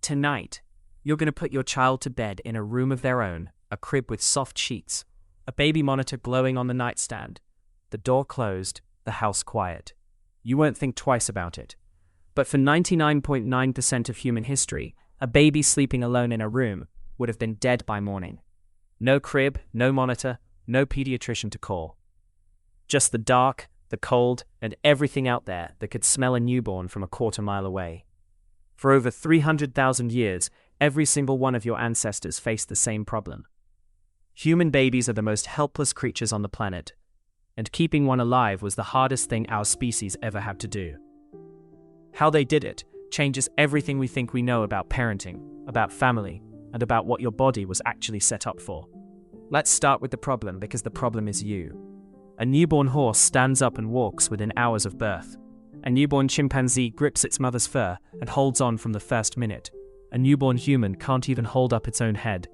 Tonight, you're going to put your child to bed in a room of their own, a crib with soft sheets, a baby monitor glowing on the nightstand, the door closed, the house quiet. You won't think twice about it. But for 99.9% of human history, a baby sleeping alone in a room would have been dead by morning. No crib, no monitor, no pediatrician to call. Just the dark, the cold, and everything out there that could smell a newborn from a quarter-mile away. For over 300,000 years, every single one of your ancestors faced the same problem. Human babies are the most helpless creatures on the planet, and keeping one alive was the hardest thing our species ever had to do. How they did it changes everything we think we know about parenting, about family, and about what your body was actually set up for. Let's start with the problem, because the problem is you. A newborn horse stands up and walks within hours of birth. A newborn chimpanzee grips its mother's fur and holds on from the first minute. A newborn human can't even hold up its own head.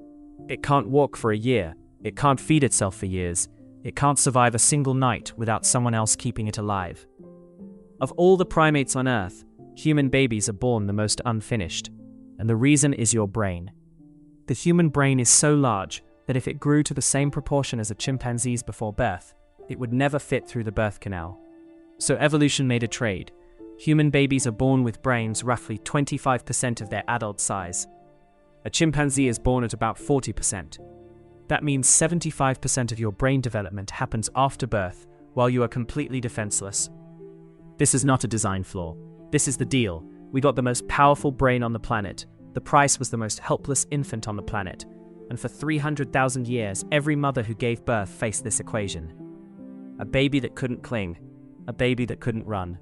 It can't walk for a year. It can't feed itself for years. It can't survive a single night without someone else keeping it alive. Of all the primates on Earth, human babies are born the most unfinished. And the reason is your brain. The human brain is so large that if it grew to the same proportion as a chimpanzee's before birth, it would never fit through the birth canal. So evolution made a trade. Human babies are born with brains roughly 25% of their adult size. A chimpanzee is born at about 40%. That means 75% of your brain development happens after birth, while you are completely defenseless. This is not a design flaw. This is the deal. We got the most powerful brain on the planet. The price was the most helpless infant on the planet. And for 300,000 years, every mother who gave birth faced this equation. A baby that couldn't cling. A baby that couldn't run.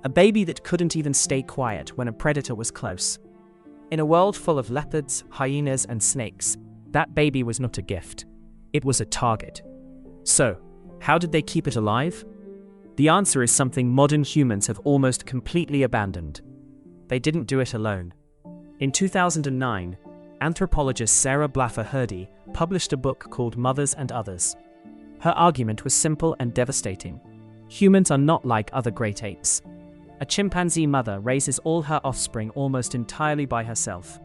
A baby that couldn't even stay quiet when a predator was close. In a world full of leopards, hyenas, and snakes, that baby was not a gift. It was a target. So, how did they keep it alive? The answer is something modern humans have almost completely abandoned. They didn't do it alone. In 2009, anthropologist Sarah Blaffer-Hrdy published a book called Mothers and Others. Her argument was simple and devastating. Humans are not like other great apes. A chimpanzee mother raises all her offspring almost entirely by herself.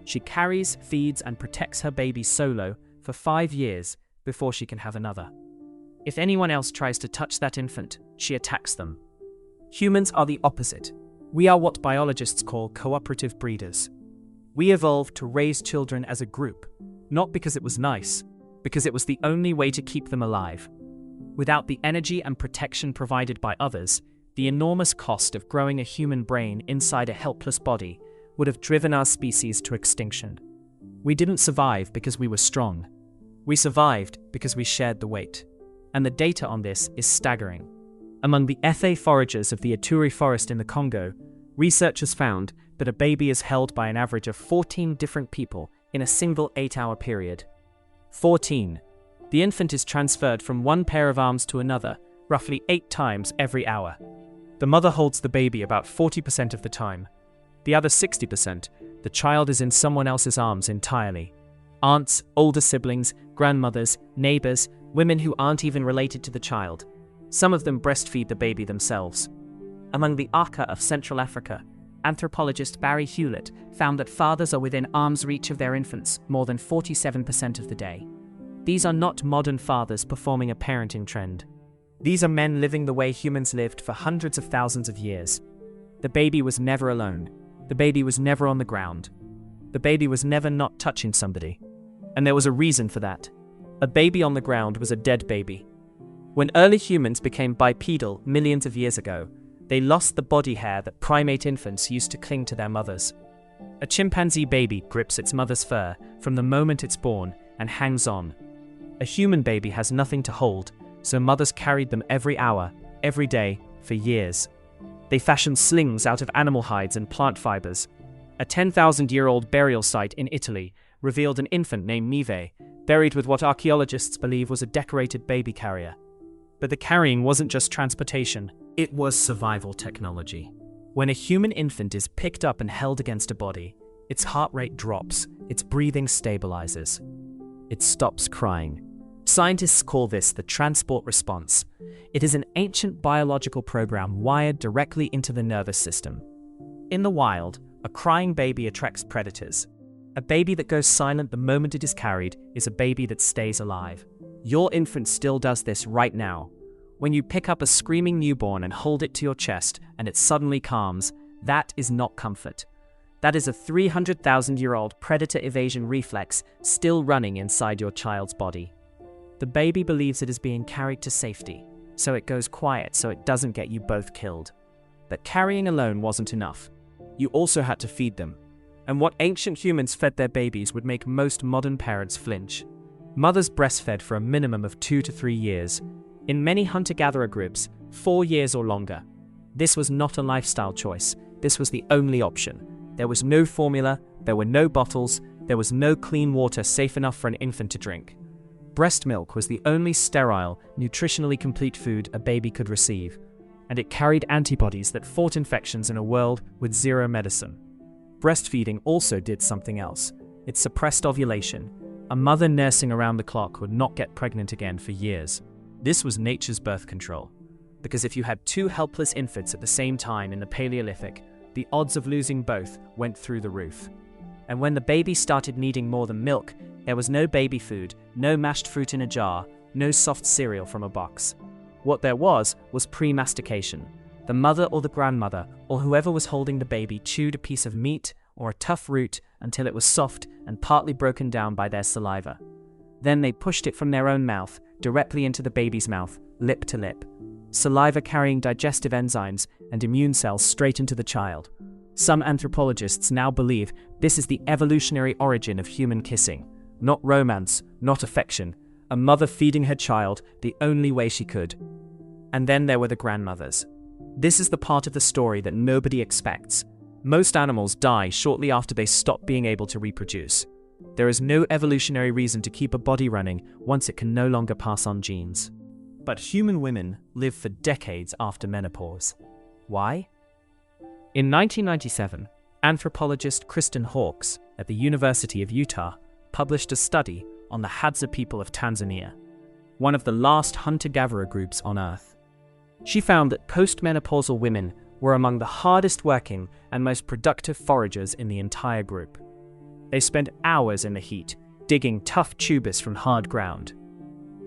She carries, feeds, and protects her baby solo for 5 years before she can have another. If anyone else tries to touch that infant, she attacks them. Humans are the opposite. We are what biologists call cooperative breeders. We evolved to raise children as a group, not because it was nice, because it was the only way to keep them alive. Without the energy and protection provided by others, the enormous cost of growing a human brain inside a helpless body would have driven our species to extinction. We didn't survive because we were strong. We survived because we shared the weight. And the data on this is staggering. Among the Efe foragers of the Ituri forest in the Congo, researchers found that a baby is held by an average of 14 different people in a single 8-hour period. 14. The infant is transferred from one pair of arms to another, roughly 8 times every hour. The mother holds the baby about 40% of the time. The other 60%, the child is in someone else's arms entirely. Aunts, older siblings, grandmothers, neighbors, women who aren't even related to the child. Some of them breastfeed the baby themselves. Among the Aka of Central Africa, anthropologist Barry Hewlett found that fathers are within arm's reach of their infants more than 47% of the day. These are not modern fathers performing a parenting trend. These are men living the way humans lived for hundreds of thousands of years. The baby was never alone. The baby was never on the ground. The baby was never not touching somebody. And there was a reason for that. A baby on the ground was a dead baby. When early humans became bipedal millions of years ago, they lost the body hair that primate infants used to cling to their mothers. A chimpanzee baby grips its mother's fur from the moment it's born and hangs on. A human baby has nothing to hold, so mothers carried them every hour, every day, for years. They fashioned slings out of animal hides and plant fibers. A 10,000-year-old burial site in Italy revealed an infant named Mive, buried with what archaeologists believe was a decorated baby carrier. But the carrying wasn't just transportation, it was survival technology. When a human infant is picked up and held against a body, its heart rate drops, its breathing stabilizes. It stops crying. Scientists call this the transport response. It is an ancient biological program wired directly into the nervous system. In the wild, A crying baby attracts predators. A baby that goes silent the moment it is carried is a baby that stays alive. Your infant still does this right now. When you pick up a screaming newborn and hold it to your chest and it suddenly calms, that is not comfort. That is a 300,000-year-old predator evasion reflex still running inside your child's body. The baby believes it is being carried to safety, so it goes quiet so it doesn't get you both killed. But carrying alone wasn't enough. You also had to feed them. And what ancient humans fed their babies would make most modern parents flinch. Mothers breastfed for a minimum of 2 to 3 years. In many hunter-gatherer groups, 4 years or longer. This was not a lifestyle choice. This was the only option. There was no formula, there were no bottles, there was no clean water safe enough for an infant to drink. Breast milk was the only sterile, nutritionally complete food a baby could receive, and it carried antibodies that fought infections in a world with zero medicine. Breastfeeding also did something else. It suppressed ovulation. A mother nursing around the clock would not get pregnant again for years. This was nature's birth control. Because if you had 2 helpless infants at the same time in the Paleolithic, the odds of losing both went through the roof. And when the baby started needing more than milk, there was no baby food, no mashed fruit in a jar, no soft cereal from a box. What there was premastication. The mother or the grandmother, or whoever was holding the baby, chewed a piece of meat or a tough root until it was soft and partly broken down by their saliva. Then they pushed it from their own mouth directly into the baby's mouth, lip to lip. Saliva carrying digestive enzymes and immune cells straight into the child. Some anthropologists now believe this is the evolutionary origin of human kissing. Not romance, not affection. A mother feeding her child the only way she could. And then there were the grandmothers. This is the part of the story that nobody expects. Most animals die shortly after they stop being able to reproduce. There is no evolutionary reason to keep a body running once it can no longer pass on genes. But human women live for decades after menopause. Why? In 1997, anthropologist Kristen Hawkes at the University of Utah published a study on the Hadza people of Tanzania, one of the last hunter-gatherer groups on Earth. She found that postmenopausal women were among the hardest working and most productive foragers in the entire group. They spent hours in the heat, digging tough tubers from hard ground.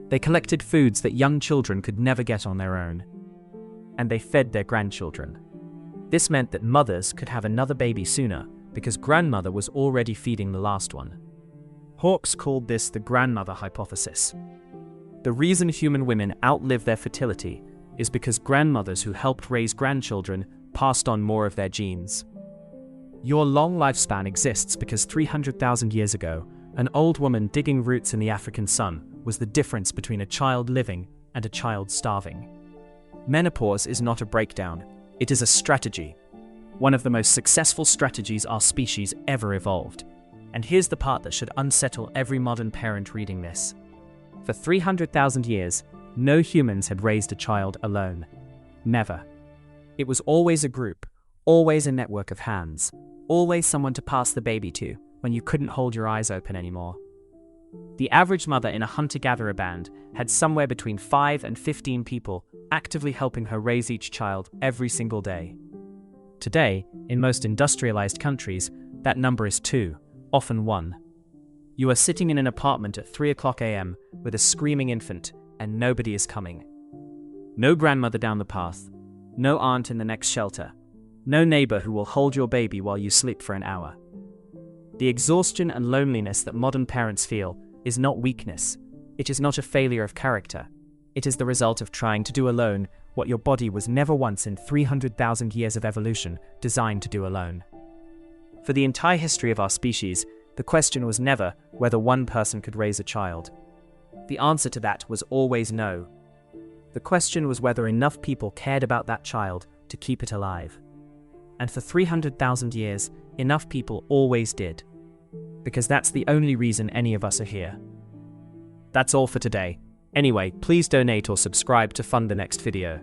They collected foods that young children could never get on their own. And they fed their grandchildren. This meant that mothers could have another baby sooner because grandmother was already feeding the last one. Hawkes called this the grandmother hypothesis. The reason human women outlive their fertility is because grandmothers who helped raise grandchildren passed on more of their genes. Your long lifespan exists because 300,000 years ago, an old woman digging roots in the African sun was the difference between a child living and a child starving. Menopause is not a breakdown, it is a strategy. One of the most successful strategies our species ever evolved. And here's the part that should unsettle every modern parent reading this. For 300,000 years, no humans had raised a child alone. Never. It was always a group, always a network of hands, always someone to pass the baby to when you couldn't hold your eyes open anymore. The average mother in a hunter-gatherer band had somewhere between 5 and 15 people actively helping her raise each child every single day. Today, in most industrialized countries, that number is 2, often 1. You are sitting in an apartment at 3:00 a.m. with a screaming infant, and nobody is coming. No grandmother down the path, no aunt in the next shelter, no neighbor who will hold your baby while you sleep for an hour. The exhaustion and loneliness that modern parents feel is not weakness. It is not a failure of character. It is the result of trying to do alone what your body was never once in 300,000 years of evolution designed to do alone. For the entire history of our species, the question was never whether one person could raise a child. The answer to that was always no. The question was whether enough people cared about that child to keep it alive. And for 300,000 years, enough people always did. Because that's the only reason any of us are here. That's all for today. Anyway, please donate or subscribe to fund the next video.